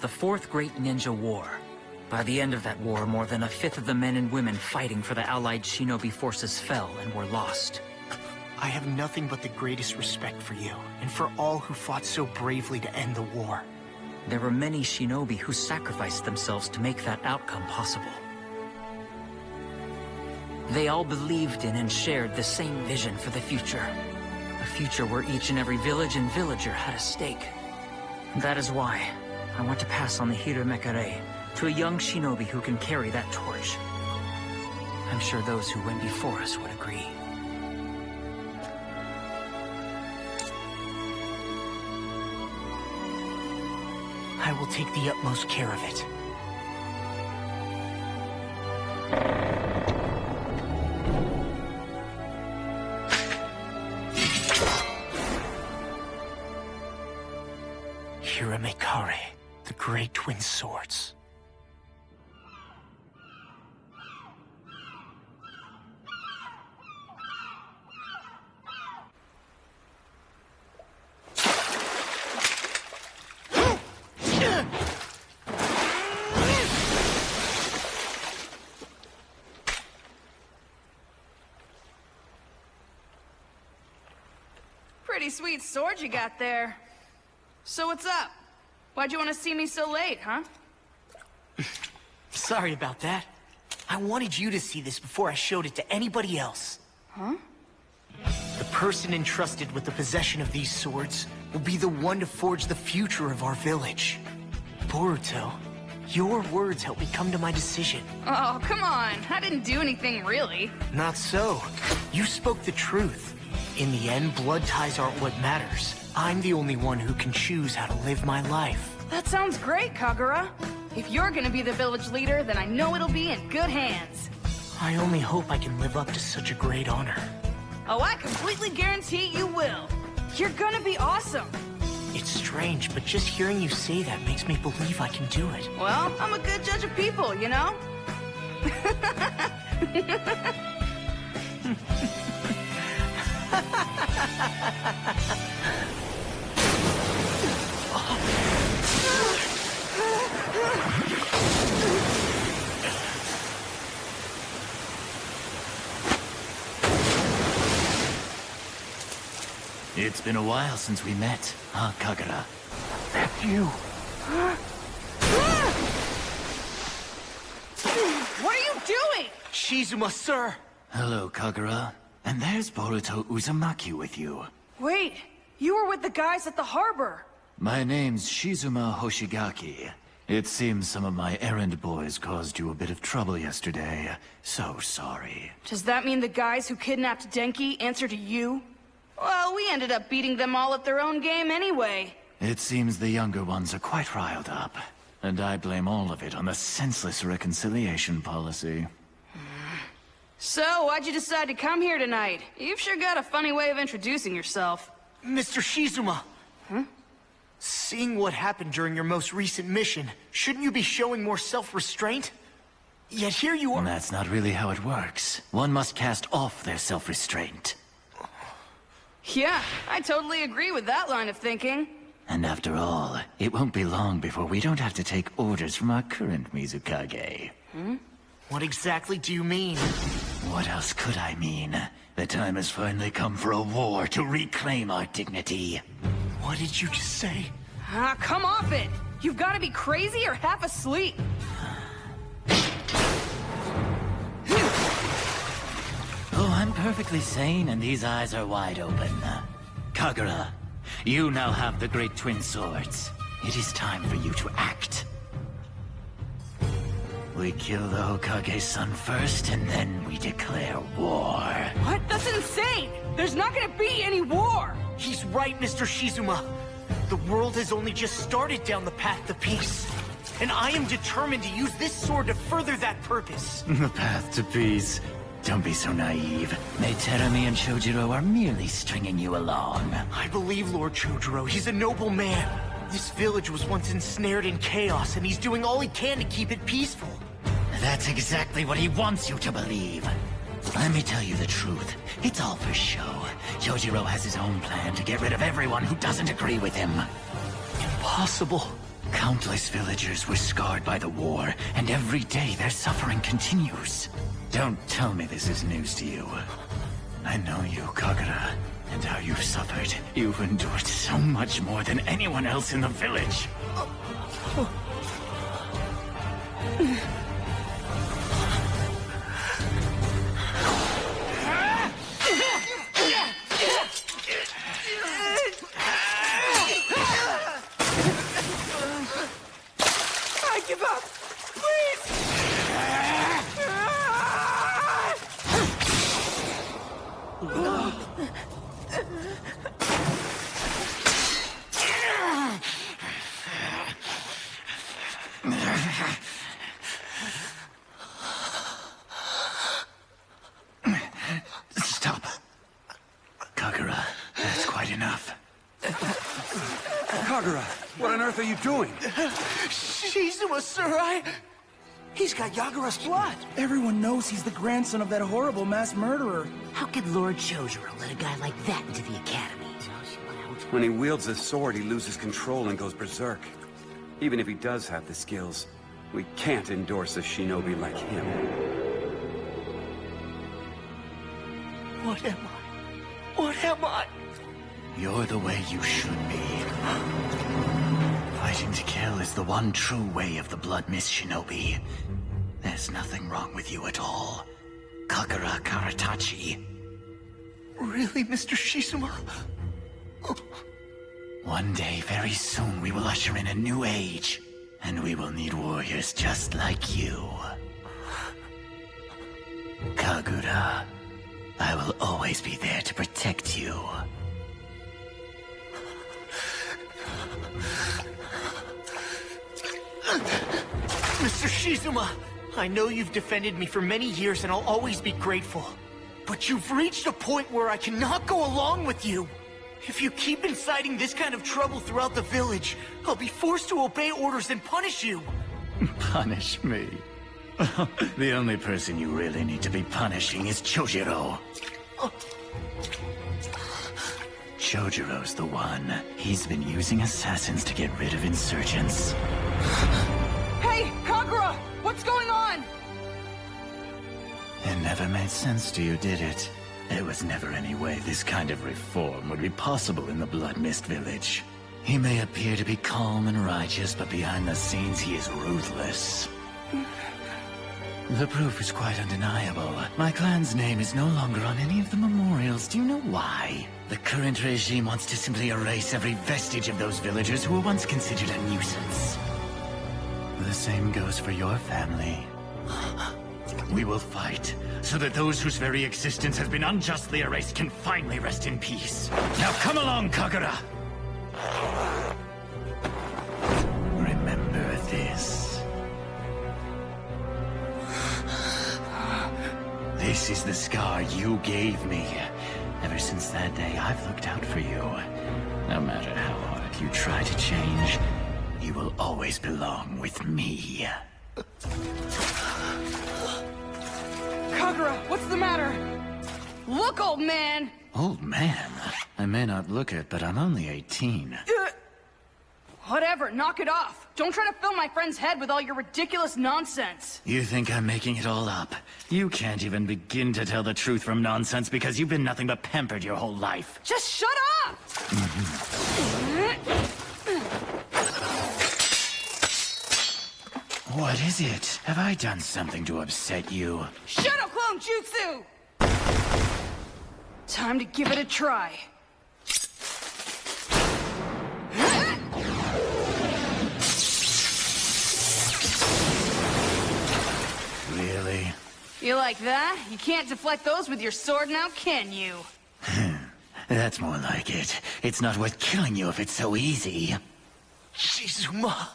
The Fourth Great Ninja War. By the end of that war, more than a fifth of the men and women fighting for the Allied shinobi forces fell and were lost. I have nothing but the greatest respect for you, and for all who fought so bravely to end the war. There were many shinobi who sacrificed themselves to make that outcome possible. They all believed in and shared the same vision for the future. A future where each and every village and villager had a stake. That is why I want to pass on the Hiromekare to a young shinobi who can carry that torch. I'm sure those who went before us would agree. I will take the utmost care of it. Hiromekare, the Great Twin Swords. Pretty sweet sword you got there. So what's up? Why'd you want to see me so late, huh? Sorry about that. I wanted you to see this before I showed it to anybody else. Huh? The person entrusted with the possession of these swords will be the one to forge the future of our village. Boruto, your words helped me come to my decision. Oh, come on. I didn't do anything, really. Not so. You spoke the truth. In the end, blood ties aren't what matters. I'm the only one who can choose how to live my life. That sounds great, Kagura. If you're gonna be the village leader, then I know it'll be in good hands. I only hope I can live up to such a great honor. Oh, I completely guarantee you will. You're gonna be awesome. It's strange, but just hearing you say that makes me believe I can do it. Well, I'm a good judge of people, you know? It's been a while since we met, huh, Kagura? That's you. What are you doing? Shizuma, sir. Hello, Kagura. And there's Boruto Uzumaki with you. Wait, you were with the guys at the harbor. My name's Shizuma Hoshigaki. It seems some of my errand boys caused you a bit of trouble yesterday. So sorry. Does that mean the guys who kidnapped Denki answer to you? Well, we ended up beating them all at their own game anyway. It seems the younger ones are quite riled up. And I blame all of it on the senseless reconciliation policy. So, why'd you decide to come here tonight? You've sure got a funny way of introducing yourself. Mr. Shizuma. Huh? Seeing what happened during your most recent mission, shouldn't you be showing more self-restraint? Yet here you are— That's not really how it works. One must cast off their self-restraint. Yeah, I totally agree with that line of thinking. And after all, it won't be long before we don't have to take orders from our current Mizukage. What exactly do you mean? What else could I mean? The time has finally come for a war to reclaim our dignity. What did you just say? Ah, come off it! You've got to be crazy or half asleep. Oh, I'm perfectly sane and these eyes are wide open. Kagura, you now have the Great Twin Swords. It is time for you to act. We kill the Hokage's son first, and then we declare war. What? That's insane! There's not gonna be any war! He's right, Mr. Shizuma. The world has only just started down the path to peace. And I am determined to use this sword to further that purpose. The path to peace. Don't be so naive. Meiterumi and Chojiro are merely stringing you along. I believe Lord Chojiro. He's a noble man. This village was once ensnared in chaos, and he's doing all he can to keep it peaceful. That's exactly what he wants you to believe. Let me tell you the truth. It's all for show. Chojiro has his own plan to get rid of everyone who doesn't agree with him. Impossible. Countless villagers were scarred by the war, and every day their suffering continues. Don't tell me this is news to you. I know you, Kagura, and how you've suffered. You've endured so much more than anyone else in the village. I give up! Please! Stop. Kagura, that's quite enough. Kagura, what on earth are you doing? Shizuma, sir, He's got Yagura's blood! Everyone knows he's the grandson of that horrible mass murderer. How could Lord Chojuro let a guy like that into the academy? When he wields a sword, he loses control and goes berserk. Even if he does have the skills, we can't endorse a shinobi like him. What am I? What am I? You're the way you should be. Fighting to kill is the one true way of the Blood Mist Shinobi. There's nothing wrong with you at all. Kagura Karatachi. Really, Mr. Shizuma? One day, very soon, we will usher in a new age. And we will need warriors just like you. Kagura, I will always be there to protect you. Mr. Shizuma, I know you've defended me for many years and I'll always be grateful. But you've reached a point where I cannot go along with you. If you keep inciting this kind of trouble throughout the village, I'll be forced to obey orders and punish you. Punish me? The only person you really need to be punishing is Chojuro. Chojiro's the one. He's been using assassins to get rid of insurgents. Hey, Kagura! What's going on? It never made sense to you, did it? There was never any way this kind of reform would be possible in the Blood Mist Village. He may appear to be calm and righteous, but behind the scenes he is ruthless. The proof is quite undeniable. My clan's name is no longer on any of the memorials. Do you know why? The current regime wants to simply erase every vestige of those villagers who were once considered a nuisance. The same goes for your family. We will fight, so that those whose very existence has been unjustly erased can finally rest in peace. Now come along, Kagura! Remember this. This is the scar you gave me. Ever since that day, I've looked out for you. No matter how hard you try to change, you will always belong with me. Kagura, what's the matter? Look, old man! Old man? I may not look it, but I'm only 18. Whatever, knock it off. Don't try to fill my friend's head with all your ridiculous nonsense. You think I'm making it all up? You can't even begin to tell the truth from nonsense because you've been nothing but pampered your whole life. Just shut up! What is it? Have I done something to upset you? Shadow Clone Jutsu! Time to give it a try. Really? You like that? You can't deflect those with your sword now, can you? That's more like it. It's not worth killing you if it's so easy. Shizuma!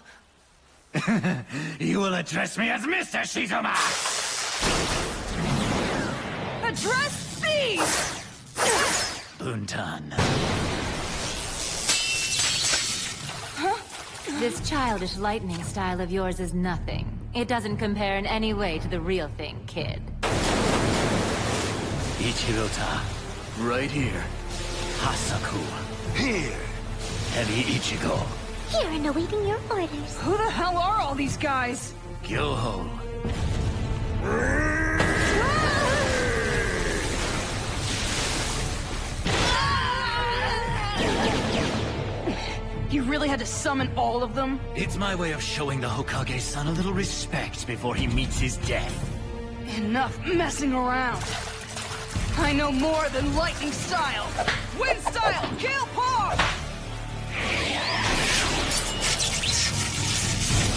You will address me as Mr. Shizuma! Address these! Buntan. This childish lightning style of yours is nothing. It doesn't compare in any way to the real thing, kid. Ichirota. Right here. Hasaku. Here! Heavy Ichigo. Here and awaiting your orders. Who the hell are all these guys? Gilho. You really had to summon all of them? It's my way of showing the Hokage-san a little respect before he meets his death. Enough messing around. I know more than lightning style. Wind style, kill paw!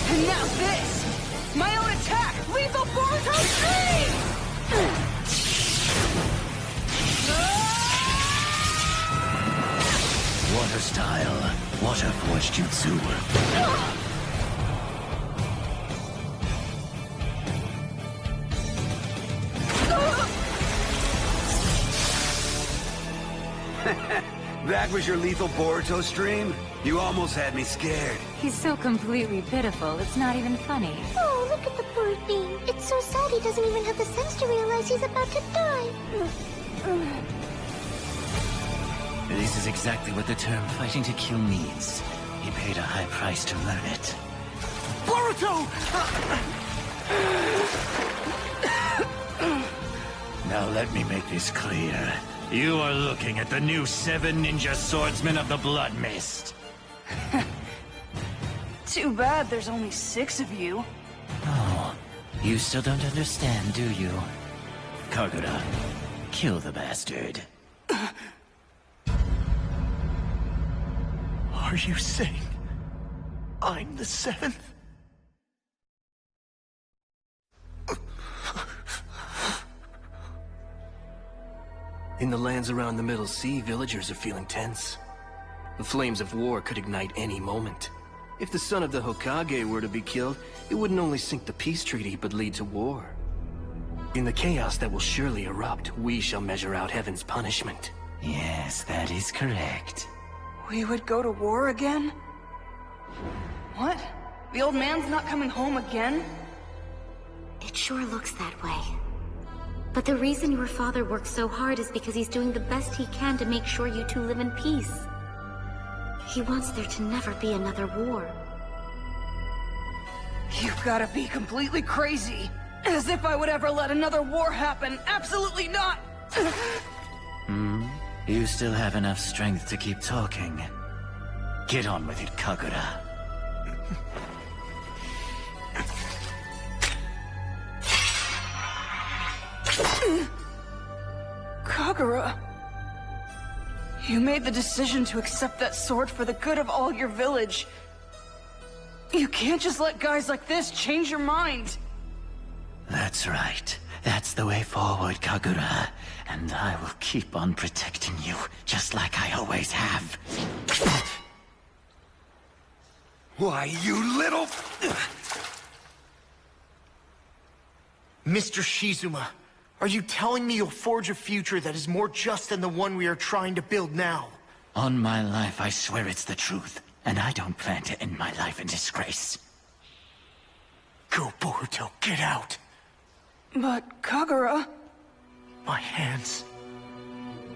And now this! My own attack! Lethal Boruto Stream! Water style. Water forge jutsu. That was your lethal Boruto stream? You almost had me scared. He's so completely pitiful, it's not even funny. Oh, look at the poor thing. It's so sad he doesn't even have the sense to realize he's about to die. This is exactly what the term fighting to kill means. He paid a high price to learn it. Boruto! Now let me make this clear. You are looking at the new 7 ninja swordsmen of the Blood Mist. Too bad there's only 6 of you. Oh, you still don't understand, do you? Kagura, kill the bastard. Are you saying I'm the 7th? In the lands around the Middle Sea, villagers are feeling tense. The flames of war could ignite any moment. If the son of the Hokage were to be killed, it wouldn't only sink the peace treaty, but lead to war. In the chaos that will surely erupt, we shall measure out heaven's punishment. Yes, that is correct. We would go to war again? What? The old man's not coming home again? It sure looks that way. But the reason your father works so hard is because he's doing the best he can to make sure you two live in peace. He wants there to never be another war. You've gotta be completely crazy. As if I would ever let another war happen. Absolutely not! You still have enough strength to keep talking. Get on with it, Kagura. Kagura... You made the decision to accept that sword for the good of all your village. You can't just let guys like this change your mind. That's right. That's the way forward, Kagura. And I will keep on protecting you, just like I always have. Why, you little... Mr. Shizuma, are you telling me you'll forge a future that is more just than the one we are trying to build now? On my life, I swear it's the truth. And I don't plan to end my life in disgrace. Go, Boruto, get out. But, Kagura... My hands,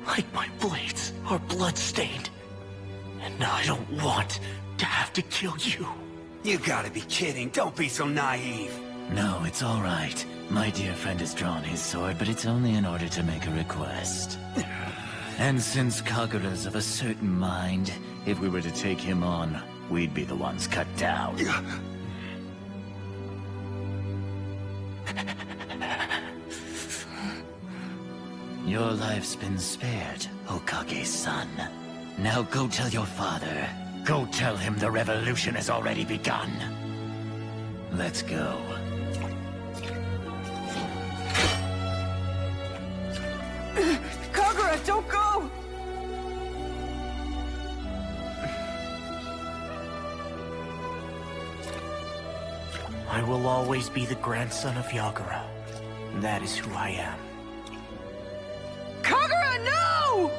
like my blades, are blood-stained. And I don't want to have to kill you. You gotta be kidding. Don't be so naive. No, it's all right. My dear friend has drawn his sword, but it's only in order to make a request. And since Kagura's of a certain mind, if we were to take him on, we'd be the ones cut down. Your life's been spared, Hokage-san. Now go tell your father. Go tell him the revolution has already begun. Let's go. Kagura, don't go! I will always be the grandson of Yagura. That is who I am. Kagura, no!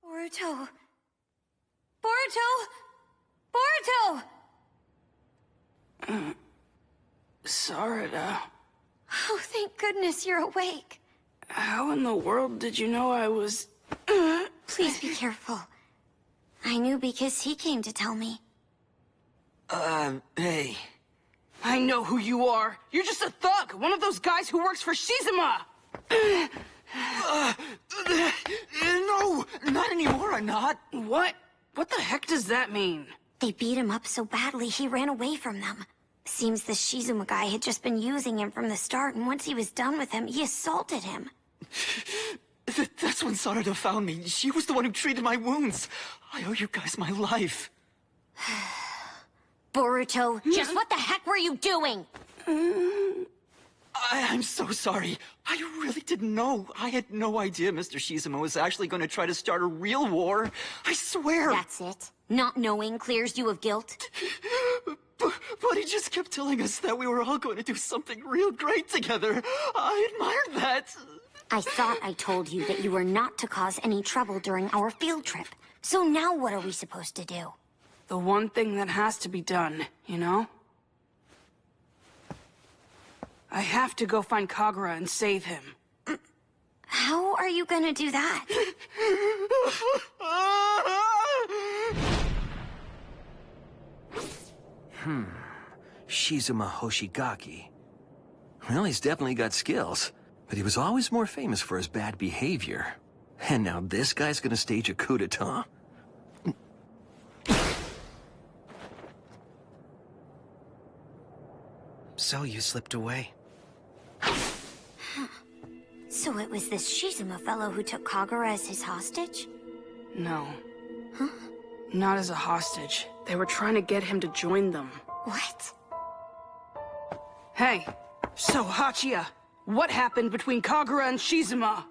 Boruto! Boruto! Boruto! Sarada... Thank goodness you're awake. How in the world did you know I was... Please be careful. I knew because he came to tell me. Hey. I know who you are. You're just a thug, one of those guys who works for Shizuma. No, not anymore, I'm not. What? What the heck does that mean? They beat him up so badly he ran away from them. Seems the Shizuma guy had just been using him from the start, and once he was done with him, he assaulted him. That's when Sarada found me. She was the one who treated my wounds. I owe you guys my life. Boruto, just what the heck were you doing? I'm so sorry. I really didn't know. I had no idea Mr. Shizuma was actually going to try to start a real war. I swear. That's it? Not knowing clears you of guilt? But he just kept telling us that we were all going to do something real great together. I admired that. I thought I told you that you were not to cause any trouble during our field trip. So now what are we supposed to do? The one thing that has to be done, you know? I have to go find Kagura and save him. How are you gonna do that? Shizuma Hoshigaki. Well, he's definitely got skills, but he was always more famous for his bad behavior. And now this guy's gonna stage a coup d'etat? So you slipped away. So it was this Shizuma fellow who took Kagura as his hostage? No. Huh? Not as a hostage. They were trying to get him to join them. What? Hey, so Hachiya, what happened between Kagura and Shizuma?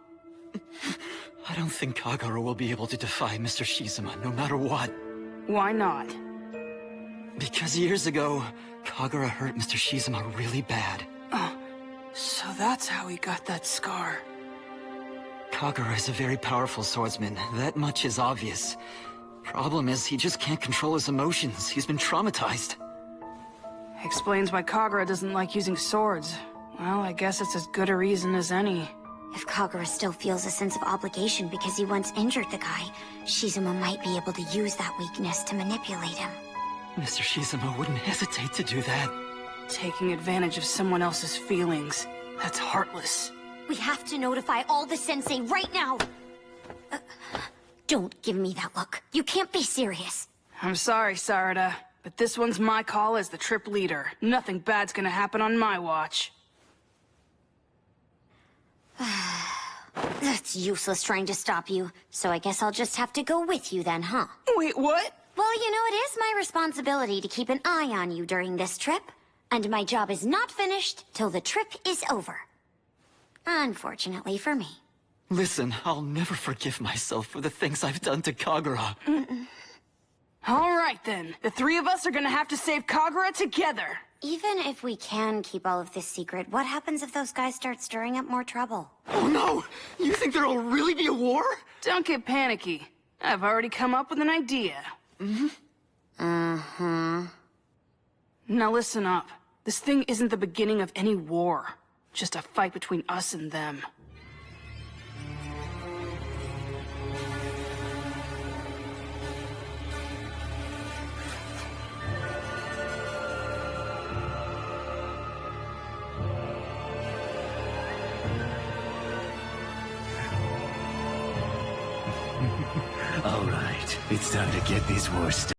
I don't think Kagura will be able to defy Mr. Shizuma, no matter what. Why not? Because years ago, Kagura hurt Mr. Shizuma really bad. So that's how he got that scar. Kagura is a very powerful swordsman. That much is obvious. Problem is, he just can't control his emotions. He's been traumatized. Explains why Kagura doesn't like using swords. Well, I guess it's as good a reason as any. If Kagura still feels a sense of obligation because he once injured the guy, Shizuma might be able to use that weakness to manipulate him. Mr. Shizuma wouldn't hesitate to do that. Taking advantage of someone else's feelings. That's heartless. We have to notify all the sensei right now! Don't give me that look. You can't be serious. I'm sorry, Sarada, but this one's my call as the trip leader. Nothing bad's gonna happen on my watch. That's useless trying to stop you, so I guess I'll just have to go with you then, huh? Wait, what? Well, you know, it is my responsibility to keep an eye on you during this trip. And my job is not finished till the trip is over. Unfortunately for me. Listen, I'll never forgive myself for the things I've done to Kagura. All right, then. The three of us are gonna have to save Kagura together. Even if we can keep all of this secret, what happens if those guys start stirring up more trouble? Oh no! You think there'll really be a war? Don't get panicky. I've already come up with an idea. Now listen up. This thing isn't the beginning of any war. Just a fight between us and them. All right, it's time to get this war started.